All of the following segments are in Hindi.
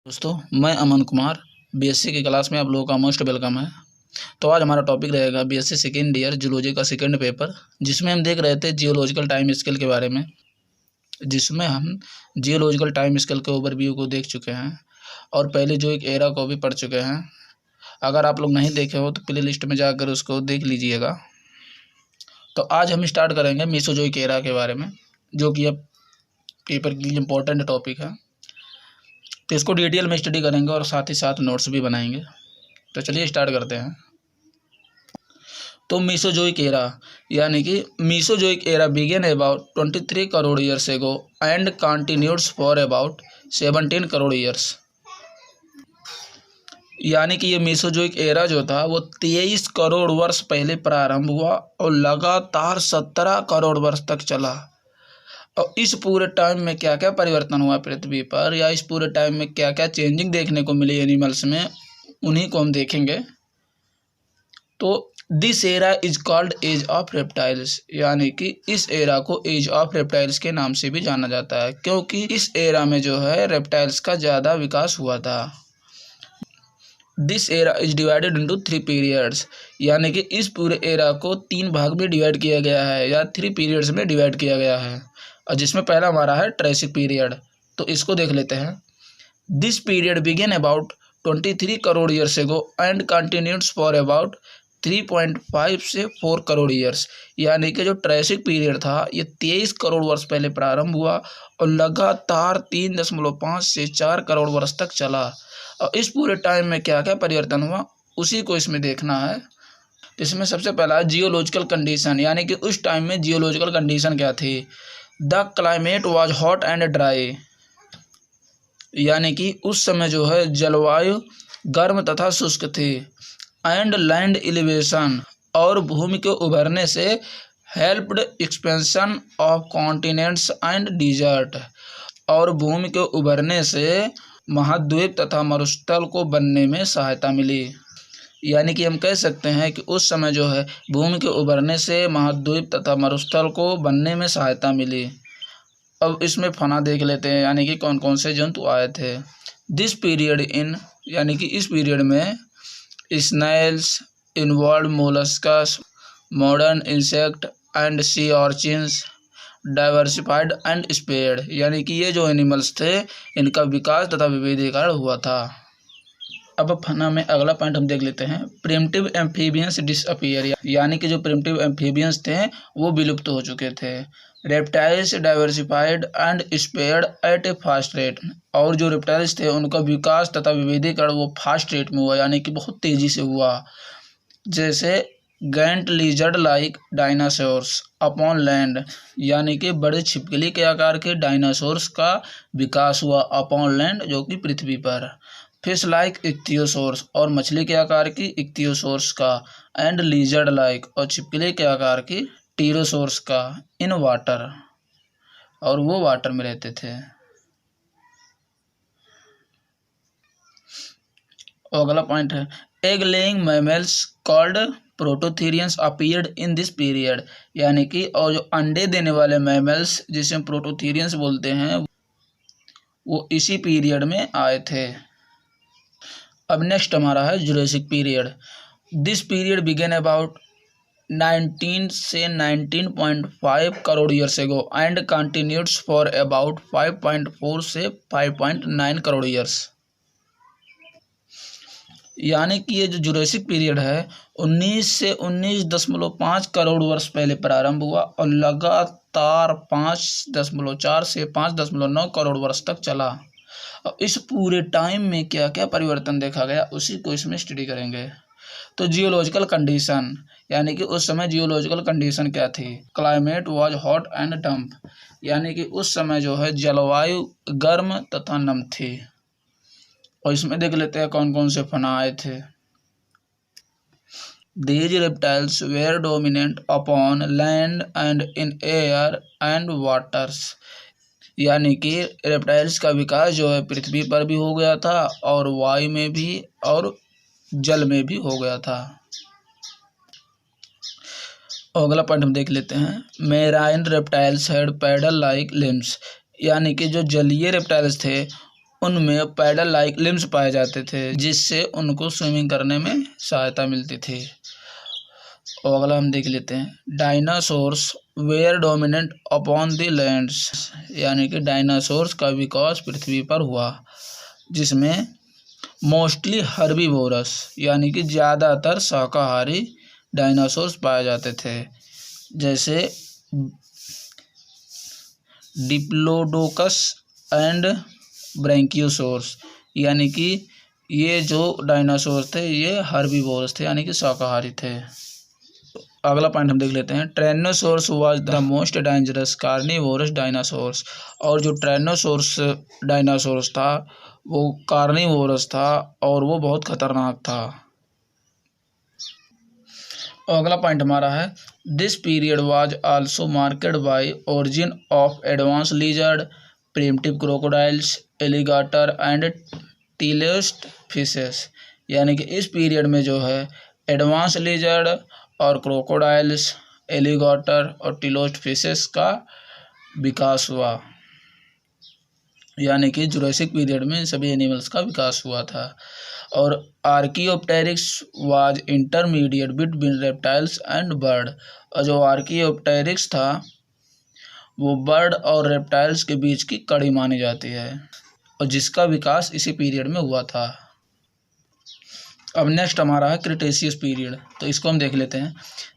दोस्तों, मैं अमन कुमार बीएससी की क्लास में आप लोगों का मोस्ट वेलकम है। तो आज हमारा टॉपिक रहेगा बीएससी सेकेंड ईयर जियोलॉजी का सेकेंड पेपर, जिसमें हम देख रहे थे जियोलॉजिकल टाइम स्केल के बारे में, जिसमें हम जियोलॉजिकल टाइम स्केल के ओवरव्यू को देख चुके हैं और पहले जो एक एरा को भी पढ़ चुके हैं। अगर आप लोग नहीं देखे हो तो प्ले लिस्ट में जाकर उसको देख लीजिएगा। तो आज हम स्टार्ट करेंगे मेसोजोइक एरा के बारे में, जो कि अब पेपर के लिए इम्पोर्टेंट टॉपिक है। तो इसको डिटेल में स्टडी करेंगे और साथ ही साथ नोट्स भी बनाएंगे। तो चलिए स्टार्ट करते हैं। तो मेसोजोइक एरा यानी कि Mesozoic era began about 23 crore years ago and continueds for about 17 crore years. यानी कि ये मेसोजोइक एरा जो था वो 23 करोड़ वर्ष पहले प्रारंभ हुआ और लगातार 17 करोड़ वर्ष तक चला। और इस पूरे टाइम में क्या क्या परिवर्तन हुआ पृथ्वी पर, या इस पूरे टाइम में क्या क्या चेंजिंग देखने को मिली एनिमल्स में, उन्हीं को हम देखेंगे। तो this era is called age of reptiles, यानी कि इस एरा को एज ऑफ रेप्टाइल्स के नाम से भी जाना जाता है, क्योंकि इस एरा में जो है रेप्टाइल्स का ज़्यादा विकास हुआ था। This era is divided into 3 periods, यानी कि इस पूरे एरा को 3 भाग में डिवाइड किया गया है, या 3 पीरियड्स में डिवाइड किया गया है। और जिसमें पहला हमारा है ट्रेसिक पीरियड। तो इसको देख लेते हैं। This period began about 23 crore years ago and continueds for about 3.5 से 4 करोड़ ईयर्स। यानी कि जो ट्रेसिक पीरियड था ये 23 करोड़ वर्ष पहले प्रारंभ हुआ और लगातार 3.5 से 4 करोड़ वर्ष तक चला। और इस पूरे टाइम में क्या क्या परिवर्तन हुआ उसी को इसमें देखना है। इसमें सबसे पहला जियोलॉजिकल कंडीशन, यानी कि उस टाइम में जियोलॉजिकल कंडीशन क्या थी। The climate was hot and dry, यानी कि उस समय जो है जलवायु गर्म तथा शुष्क थी। एंड लैंड एलिवेशन, और भूमि के उभरने से helped expansion of continents and desert, और भूमि के उभरने से महाद्वीप तथा मरुस्थल को बनने में सहायता मिली। यानी कि हम कह सकते हैं कि उस समय जो है भूमि के उभरने से महाद्वीप तथा मरुस्थल को बनने में सहायता मिली। अब इसमें फना देख लेते हैं, यानी कि कौन कौन से जंतु आए थे। दिस पीरियड इन, यानी कि इस पीरियड में snails, involve molluscs, modern insect and sea urchins, diversified and spared, यानी कि ये जो एनिमल्स थे इनका विकास तथा विविधीकरण हुआ था। अब फना में अगला पॉइंट हम देख लेते हैं। प्रिमिटिव एम्फीबियंस डिसअपीयर, यानी कि जो प्रिमिटिव एम्फीबियंस थे वो विलुप्त हो चुके थे। Reptiles diversified and spread at a fast rate, और जो रेप्टाइल्स थे उनका विकास तथा विविधीकरण वो फास्ट रेट में हुआ, यानी कि बहुत तेजी से हुआ। जैसे Gantt lizard like dinosaurs upon land, यानी कि बड़े छिपकली के आकार के डायनासोर्स का विकास हुआ अपॉन लैंड, जो कि पृथ्वी पर। फिश लाइक इक्थियोसोर्स, और मछली के आकार की इक्थियोसोर्स का। एंड लिजर्ड लाइक, और छिपकली के आकार की टीरोसोर्स का। इन वाटर, और वो वाटर में रहते थे। अगला पॉइंट है egg laying mammals called prototherians appeared in this period, यानी कि और जो अंडे देने वाले मैमल्स जिसे हम प्रोटोथेरियंस बोलते हैं वो इसी पीरियड में आए थे। अब नेक्स्ट हमारा है Jurassic period. This period began about 19 से 19.5 crore years ago and continueds for about 5.4 से 5.9 करोड़ ईयर्स। यानी कि ये जो जुरासिक पीरियड है 19 से 19.5 करोड़ वर्ष पहले प्रारंभ हुआ और लगातार 5.4 से 5.9 करोड़ वर्ष तक चला। और इस पूरे टाइम में क्या क्या परिवर्तन देखा गया उसी को इसमें स्टडी करेंगे। तो जियोलॉजिकल कंडीशन, यानी कि उस समय जियोलॉजिकल कंडीशन क्या थी। Climate was hot and damp, यानी कि उस समय जो है जलवायु गर्म तथा नम थी। और इसमें देख लेते हैं कौन कौन से फना आए थे। These reptiles were dominant upon land and in air and waters, यानी कि रेप्टाइल्स का विकास जो है पृथ्वी पर भी हो गया था और वायु में भी और जल में भी हो गया था। अगला पॉइंट हम देख लेते हैं। Marine reptiles had paddle like limbs, यानी कि जो जलीय रेप्टाइल्स थे उनमें पैडल लाइक लिम्स पाए जाते थे, जिससे उनको स्विमिंग करने में सहायता मिलती थी। और अगला हम देख लेते हैं, dinosaurs were dominant upon the lands, यानी कि डायनासोर्स का विकास पृथ्वी पर हुआ, जिसमें मोस्टली हर्बीवोरस यानी कि ज़्यादातर शाकाहारी डायनासोर्स पाए जाते थे, जैसे डिप्लोडोकस एंड ब्रैंकियोसोर्स, यानी कि ये जो डायनासोर थे ये हर्बीवोरस थे यानी कि शाकाहारी थे। अगला पॉइंट हम देख लेते हैं, tyrannosaurs was the most dangerous carnivorous dinosaurs, और जो ट्रायनोसोर्स डायनासोर्स था वो कार्निवोरस था और वो बहुत खतरनाक था। और अगला पॉइंट हमारा है, this period was also marked by origin of advance lizard, primitive crocodiles, alligator and teleost fishes, यानी कि इस पीरियड में जो है एडवांस लिजर्ड और क्रोकोडाइल्स, एलिगेटर और टीलोस्ट फिशेस का विकास हुआ, यानी कि जुरासिक पीरियड में इन सभी एनिमल्स का विकास हुआ था। और Archaeopteryx was intermediate between reptiles and bird, और जो आर्कियोप्टेरिक्स था वो बर्ड और रेप्टाइल्स के बीच की कड़ी मानी जाती है और जिसका विकास इसी पीरियड में हुआ था। अब नेक्स्ट हमारा है क्रिटेशियस पीरियड, तो इसको हम देख लेते हैं।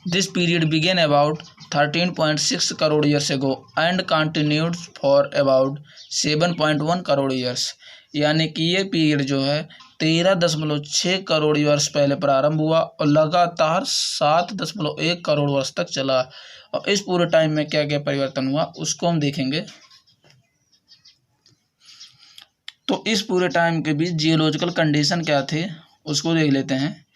This period began about 13.6 crore years ago and continued for about 7.1 crore years, यानी कि ये पीरियड जो है 13.6 करोड़ वर्ष पहले प्रारंभ हुआ और लगातार 7.1 करोड़ वर्ष तक चला। और इस पूरे टाइम में क्या क्या परिवर्तन हुआ उसको हम देखेंगे। तो इस पूरे टाइम के बीच जियोलॉजिकल कंडीशन क्या थे उसको देख लेते हैं।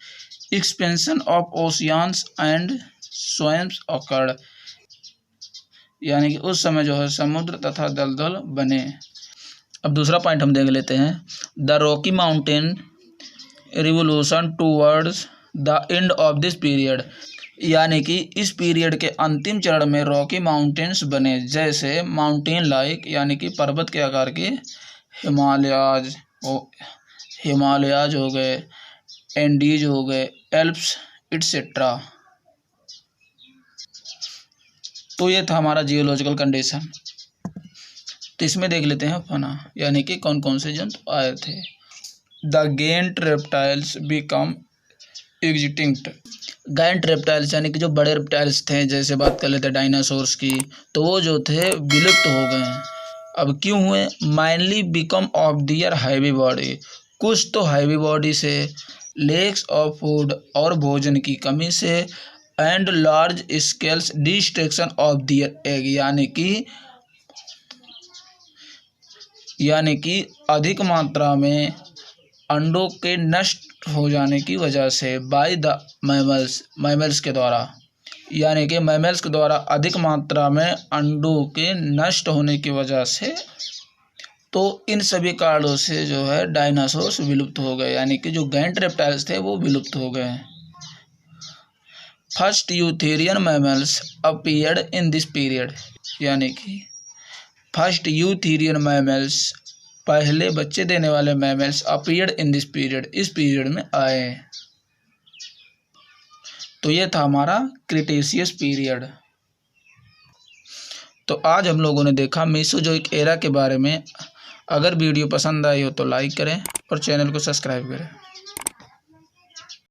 Expansion of oceans and swamps awkward, यानी कि उस समय जो है समुद्र तथा दलदल बने। अब दूसरा पॉइंट हम देख लेते हैं, the Rocky mountain revolution towards the end of this period, यानी कि इस पीरियड के अंतिम चरण में रॉकी माउंटेन्स बने, जैसे माउंटेन लाइक यानी कि पर्वत के आकार के हिमालयाज हो गए, एंडीज हो गए, एल्प्स एटसेट्रा। तो ये था हमारा जियोलॉजिकल कंडीशन। तो इसमें देख लेते हैं फना, यानी कि कौन कौन से जंतु आए थे। The giant reptiles become extinct, giant reptiles यानी कि जो बड़े रेप्टाइल्स थे, जैसे बात कर लेते हैं डायनासोर्स की, तो वो जो थे विलुप्त हो गए हैं। अब क्यों हुए? Mainly become of their heavy body, कुछ तो हैवी बॉडी से, लेक्स ऑफ फूड और भोजन की कमी से, and large scales destruction of their egg, यानी कि अधिक मात्रा में अंडों के नष्ट हो जाने की वजह से, बाय द मैमल्स के द्वारा, यानी कि मैमल्स के द्वारा अधिक मात्रा में अंडों के नष्ट होने की वजह से। तो इन सभी कारणों से जो है डायनासोर्स विलुप्त हो गए, यानी कि जो गैंट रेप्टाइल्स थे वो विलुप्त हो गए। First eutherian mammals appeared in this period, यानी कि फर्स्ट यूथेरियन मैमल्स, पहले बच्चे देने वाले mammals, appeared in this period, इस पीरियड में आए। तो ये था हमारा क्रिटेशियस पीरियड। तो आज हम लोगों ने देखा मेसोजोइक एरा के बारे में। अगर वीडियो पसंद आई हो तो लाइक करें और चैनल को सब्सक्राइब करें।